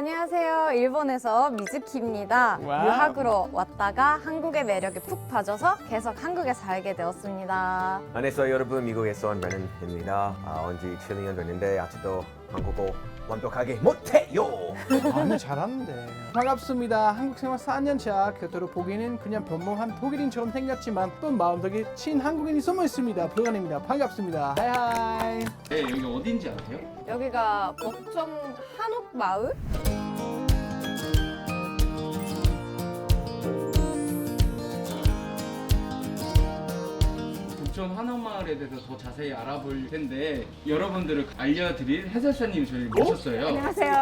안녕하세요. 일본에서 미즈키입니다. 와우. 유학으로 왔다가 한국의 매력에 푹 빠져서 계속 한국에 살게 되었습니다. 안녕하세요 여러분, 미국에서 온 레는입니다. 온 지 7년 됐는데 아직도 한국어 완벽하게 못해요. 아니 잘하는데. 반갑습니다. 한국 생활 4년차. 겉으로 보기에는 그냥 평범한 독일인처럼 생겼지만 또 마음속에 친한국인이 숨어 있습니다. 불간입니다. 반갑습니다. 하이하이. 네, 여기 어딘지 아세요? 여기가 목청 한옥마을? 북촌 한옥마을에 대해서 더 자세히 알아볼 텐데 여러분들을 알려드릴 해설사님 저희 모셨어요. 안녕하세요.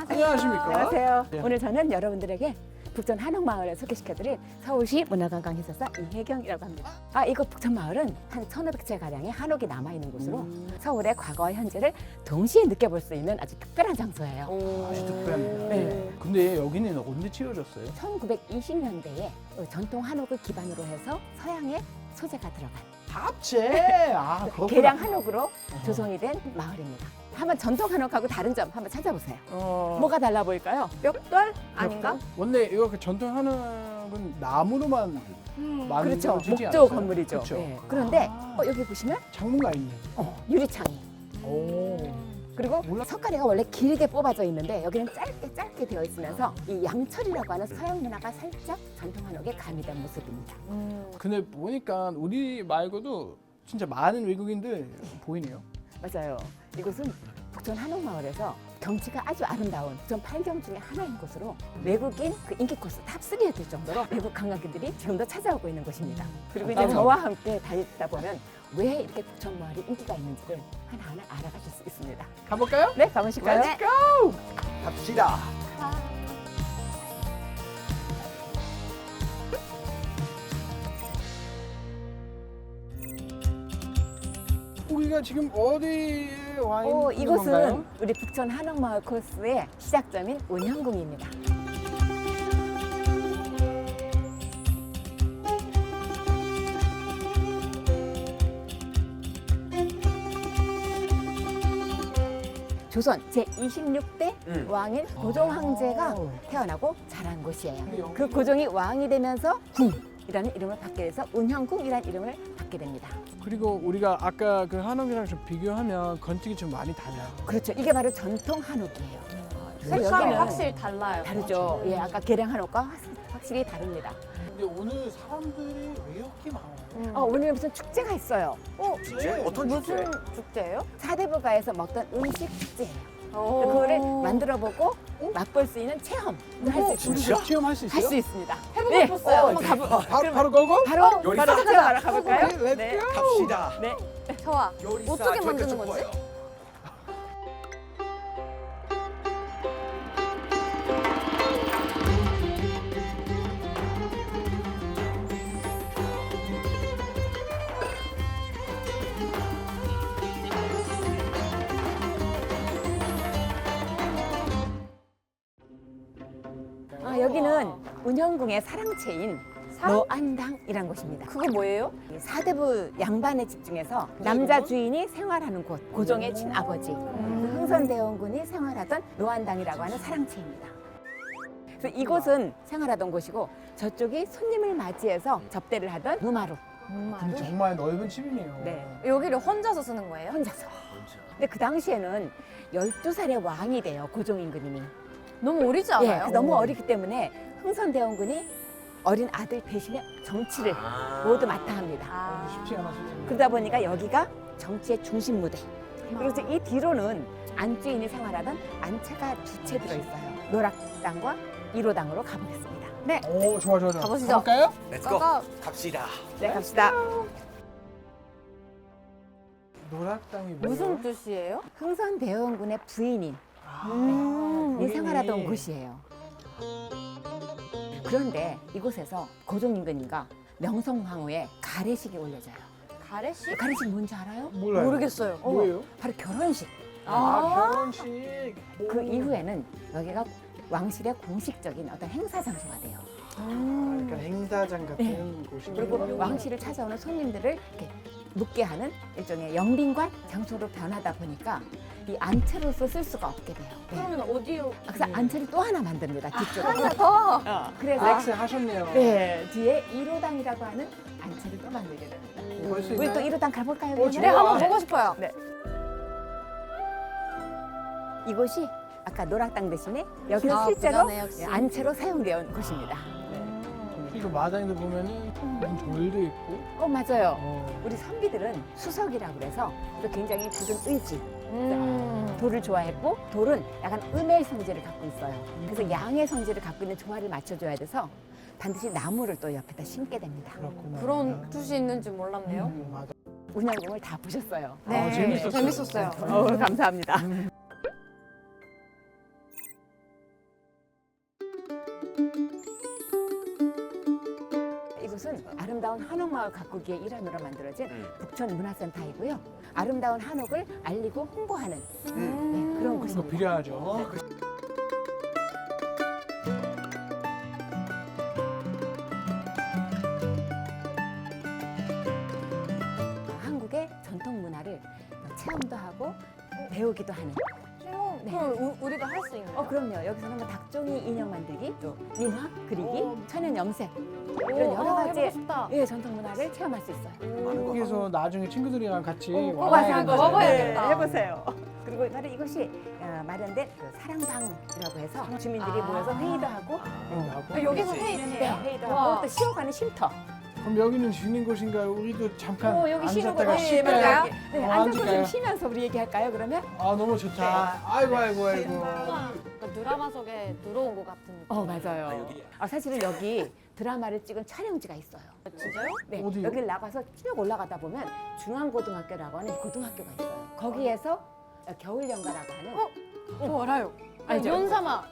안녕하십니까? 안녕하세요. 네. 오늘 저는 여러분들에게 북촌 한옥마을을 소개시켜드릴 서울시 문화관광 해설사 이혜경이라고 합니다. 이거 북촌 마을은 한 1,500채 가량의 한옥이 남아 있는 곳으로 서울의 과거와 현재를 동시에 느껴볼 수 있는 아주 특별한 장소예요. 아주 특별합니다. 네. 근데 여기는 언제 지어졌어요? 1920년대에 전통 한옥을 기반으로 해서 서양의 소재가 들어간 합체. 그렇구나. 개량 한옥으로 조성이 된 마을입니다. 한번 전통 한옥하고 다른 점 한번 찾아보세요. 뭐가 달라 보일까요? 벽돌? 아닌가? 원래 이거 그 전통 한옥은 나무로만 그렇죠. 만들어지지 목조 않았어요? 건물이죠. 그렇죠. 네. 그런데 여기 보시면 창문가 있네. 유리창이. 오. 그리고 몰라. 석가래가 원래 길게 뽑아져 있는데 여기는 짧게 되어 있으면서 이 양철이라고 하는 서양 문화가 살짝 전통 한옥에 가미된 모습입니다. 근데 보니까 우리 말고도 진짜 많은 외국인들 보이네요. 맞아요. 이곳은 북촌 한옥마을에서 경치가 아주 아름다운 북촌 8경 중에 하나인 곳으로 외국인 그 인기 코스 탑3에 들 정도로 외국 관광객들이 지금도 찾아오고 있는 곳입니다. 그리고 이제 저와 함께 다니다 보면 왜 이렇게 북촌 마을이 인기가 있는지를 하나하나 알아가실 수 있습니다. 가볼까요? 네, 가보실까요? 네. 갑시다. 우리가 지금 어디에 와 있는 이곳은 건가요? 우리 북촌 한옥마을 코스의 시작점인 운영궁입니다. 조선 제26대 왕인 고종 황제가 태어나고 자란 곳이에요. 그 고종이 왕이 되면서 궁이라는 이름을 받게 돼서 운형궁이라는 이름을 받게 됩니다. 그리고 우리가 아까 그 한옥이랑 좀 비교하면 건축이 좀 많이 달라요. 그렇죠. 이게 바로 전통 한옥이에요. 색감이 여기는 확실히 달라요. 다르죠. 예, 아까 계량 한옥과 확실히 다릅니다. 근데 오늘 사람들이 왜 이렇게 많아요? 오늘 무슨 축제가 있어요. 축제? 어떤 축제? 무슨 축제예요? 사대부가에서 먹던 음식 축제예요. 오. 그거를 만들어보고 맛볼 수 있는 체험을 할 수 있습니다. 진짜 체험할 수 있어요? 할 수 있습니다. 해보고 싶었어요. 한번 가보. 바로 거고? 바로 요리사 체험하러 가볼까요? 오케이, 네. 갑시다. 네. 좋아. 요리사 어떻게 절대 만드는 좀 거지? 보여요. 여기는 운영궁의 사랑채인 노안당이란 곳입니다. 그거 뭐예요? 사대부 양반의 집 중에서 남자 주인이 생활하는 곳, 고종의 친아버지 흥선대원군이 생활하던 노안당이라고 하는 사랑채입니다. 그래서 이곳은 생활하던 곳이고 저쪽이 손님을 맞이해서 접대를 하던 무마루. 근데 정말 넓은 집이네요. 네. 여기를 혼자서 쓰는 거예요? 혼자서. 근데 그 당시에는 12살의 왕이 돼요, 고종 임금님이. 너무 어리지 예, 않아요? 그래서 너무 어리기 때문에 흥선대원군이 어린 아들 대신에 정치를 모두 맡아 합니다. 쉽지 않았어요. 그러다 보니까 여기가 정치의 중심 무대. 그래서 이 뒤로는 안주인이 생활하던 안채가 두 채 들어있어요. 노락당과 1호당으로 가보겠습니다. 네. 오, 좋아. 가보시죠. 가볼까요? 렛츠고. 고고. 갑시다. 네, 갑시다. 노락당이 뭐예요? 무슨 뜻이에요? 흥선대원군의 부인인 이 생활하던 곳이에요. 그런데 이곳에서 고종 임금님과 명성황후의 가래식이 올려져요. 가래식? 가래식 뭔지 알아요? 몰라요. 모르겠어요. 뭐예요? 바로 결혼식. 결혼식. 그 이후에는 여기가 왕실의 공식적인 어떤 행사 장소가 돼요. 그러니까 행사장 같은 네. 곳이네요. 그리고 왕실을 찾아오는 손님들을 이렇게 묵게 하는 일종의 영빈관 장소로 변하다 보니까 이 안채로서 쓸 수가 없게 돼요. 네. 그러면 어디로? 그래서 안채를 또 하나 만듭니다. 뒤쪽으로. 하나 더. 그래서 렉스 하셨네요. 네, 뒤에 1호당이라고 하는 안채를 또 만들게 됩니다. 볼 수 우리 또 있나요? 1호당 가볼까요? 좋아요. 네, 한번 보고 싶어요. 네. 이곳이 아까 노락당 대신에 여기서 아, 실제로 부자네, 역시. 안채로 사용되어 온 곳입니다. 그리고 마당에도 보면은 무슨 돌도 있고. 맞아요. 우리 선비들은 수석이라고 그래서 또 굉장히 굳은 의지, 돌을 좋아했고 돌은 약간 음의 성질을 갖고 있어요. 그래서 양의 성질을 갖고 있는 조화를 맞춰줘야 돼서 반드시 나무를 또 옆에다 심게 됩니다. 그렇구나. 그런 뜻이 있는 줄 몰랐네요. 맞아. 운영공을 다 보셨어요. 네, 재밌었어요. 재밌었어요. 감사합니다. 이곳은 아름다운 한옥마을 가꾸기의 일환으로 만들어진 북촌문화센터이고요. 아름다운 한옥을 알리고 홍보하는 네, 그런 이거 곳입니다. 필요하죠. 한국의 전통 문화를 체험도 하고 배우기도 하는. 네. 그럼 우리가 할 수 있나요? 그럼요. 여기서는 뭐 닭종이 인형 만들기, 또 민화 그리기, 천연 염색 이런 오, 여러 가지 해보고 싶다. 예, 전통 문화를 체험할 수 있어요. 한국에서 나중에 친구들이랑 같이 맞아요. 와봐야겠다. 해보세요. 그리고 바로 이것이 마련된 그 사랑방이라고 해서 주민들이 모여서 회의도 하고, 여기서 네, 회의도 와. 하고 또 쉬어가는 쉼터. 그럼 여기는 쉬는 곳인가요? 우리도 잠깐 여기 쉬는 앉았다가 곳 쉴까요? 맞아요. 네, 어, 앉아서 좀 앉을까요? 쉬면서 우리 얘기할까요? 그러면? 아 너무 좋다. 아이고. 그 드라마 속에 들어온 것 같은 느낌. 맞아요. 사실은 여기 드라마를 찍은 촬영지가 있어요. 진짜요? 네, 어디요? 여기를 나가서 쭉 올라가다 보면 중앙고등학교라고 하는 고등학교가 있어요. 거기에서 겨울연가라고 하는 저 알아요. 알죠? 윤사마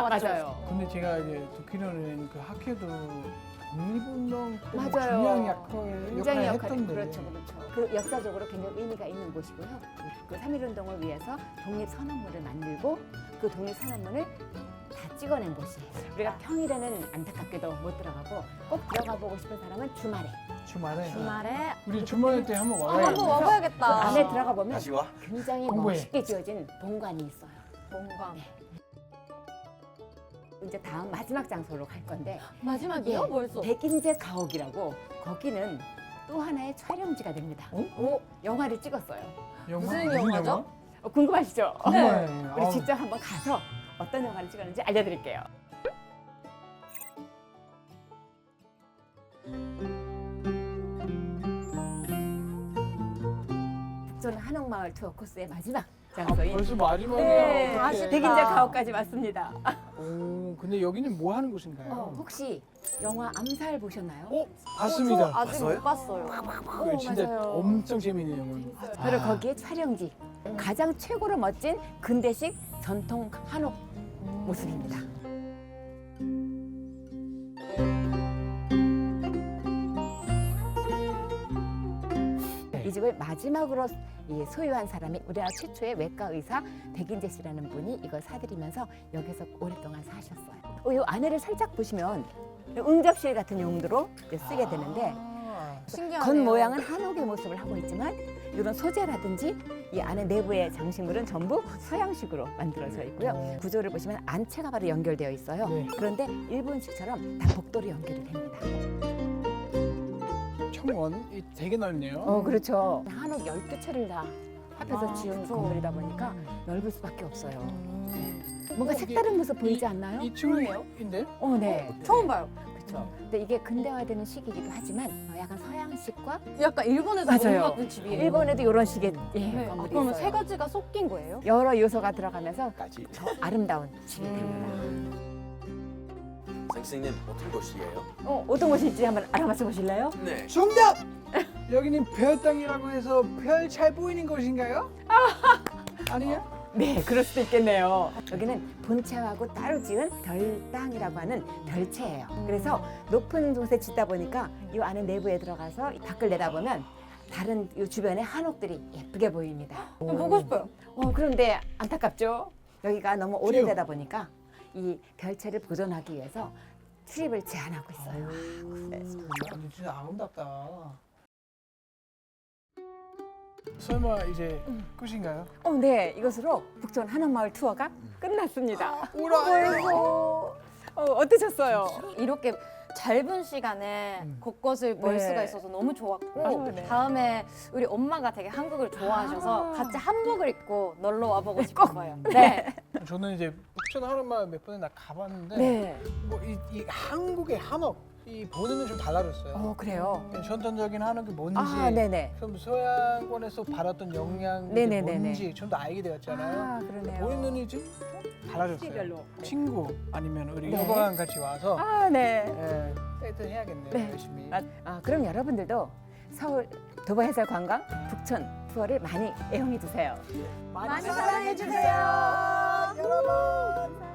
맞죠? 맞아요. 근데 제가 이제 듣기로는 그 학교도 독립운동 때 뭐 맞아요. 중요한 역할을 굉장히 했던데. 그렇죠. 그 역사적으로 굉장히 의미가 있는 곳이고요. 그 3.1운동을 위해서 독립선언문을 만들고 그 독립선언문을 다 찍어낸 곳이에요. 우리가 평일에는 안타깝게도 못 들어가고 꼭 들어가 보고 싶은 사람은 주말에 주말에. 우리 주말 때 한번 와요. 한번 그 와봐야겠다. 안에 들어가 보면 다시 와. 굉장히 홍보해. 멋있게 지어진 본관이 있어요. 뭔가 이제 다음 마지막 장소로 갈 건데 마지막이요? 예, 벌써? 백인제 가옥이라고 거기는 또 하나의 촬영지가 됩니다. 영화를 찍었어요. 무슨 영화죠? 궁금하시죠? 네. 우리 직접 한번 가서 어떤 영화를 찍었는지 알려드릴게요. 북촌 한옥마을 투어 코스의 마지막 장소인 벌써 마지막이야. 네, 아쉽다. 백인제 가옥까지 왔습니다. 오, 근데 여기는 뭐 하는 곳인가요? 혹시 영화 암살 보셨나요? 봤습니다. 저 아직 봤어요? 못 봤어요. 그거 진짜 맞아요. 엄청 재밌는 영화. 바로 거기에 촬영지. 가장 최고로 멋진 근대식 전통 한옥 모습입니다. 이 집을 마지막으로 소유한 사람이 우리나라 최초의 외과 의사 백인재 씨라는 분이 이걸 사들이면서 여기서 오랫동안 사셨어요. 이 안에를 살짝 보시면 응접실 같은 용도로 이제 쓰게 되는데 신기하네요. 겉 모양은 한옥의 모습을 하고 있지만 이런 소재라든지 이 안에 내부의 장식물은 전부 서양식으로 만들어져 있고요. 구조를 보시면 안채가 바로 연결되어 있어요. 네. 그런데 일본식처럼 다 복도로 연결이 됩니다. 청원이 되게 넓네요. 그렇죠. 한옥 12채를 다 합해서 지은 건물이다 보니까 넓을 수밖에 없어요. 뭔가 색다른 모습 보이지 않나요? 2층인데? 네. 처음 봐요. 그렇죠. 근데 이게 근대화되는 시기이기도 하지만 약간 서양식과 약간 일본에서 맞아요. 온 같은 집이에요. 일본에도 이런 식의 네. 건물이 그러면 있어요. 세 가지가 섞인 거예요? 여러 요소가 들어가면서 까지. 더 아름다운 집이 됩니다. 선생님 어떤 곳이에요? 어떤 곳일지 한번 알아맞혀 보실래요? 네. 정답! 여기는 별땅이라고 해서 별 잘 보이는 곳인가요? 아니야? 네, 그럴 수도 있겠네요. 여기는 본체하고 따로 지은 별땅이라고 하는 별채예요. 그래서 높은 곳에 짓다 보니까 이 안에 내부에 들어가서 밖을 내다보면 다른 이 주변의 한옥들이 예쁘게 보입니다. 보고 싶어요. 그런데 안타깝죠? 여기가 너무 오래되다 보니까 이 별채를 보존하기 위해서 출입을 제한하고 있어요. 진짜 아름답다. 설마 이제 끝인가요? 네, 이것으로 북촌 한옥마을 투어가 끝났습니다. 우라. 어떠셨어요? 이렇게 짧은 시간에 곳곳을 볼 네. 수가 있어서 너무 좋았고 네. 다음에 우리 엄마가 되게 한국을 좋아하셔서 아. 같이 한복을 입고 놀러 와보고 싶어요. 네. 저는 이제 북촌 한옥마을 몇 번이나 가봤는데 네. 뭐 이 한국의 한옥 이 본인은 좀 달라졌어요. 그래요. 전통적인 한옥이 뭔지 네네. 좀 서양권에서 받았던 영향이 네네네네. 뭔지 좀 더 알게 되었잖아요. 그러네요. 우리 눈이 좀 달라졌어요. 시대별로. 친구 아니면 우리 네. 여보랑 같이 와서 네. 데이트 해야겠네요. 네. 열심히. 그럼 여러분들도 서울 도보해설관광 북촌 투어를 많이 애용해 주세요. 많이 사랑해 주세요. 여러분.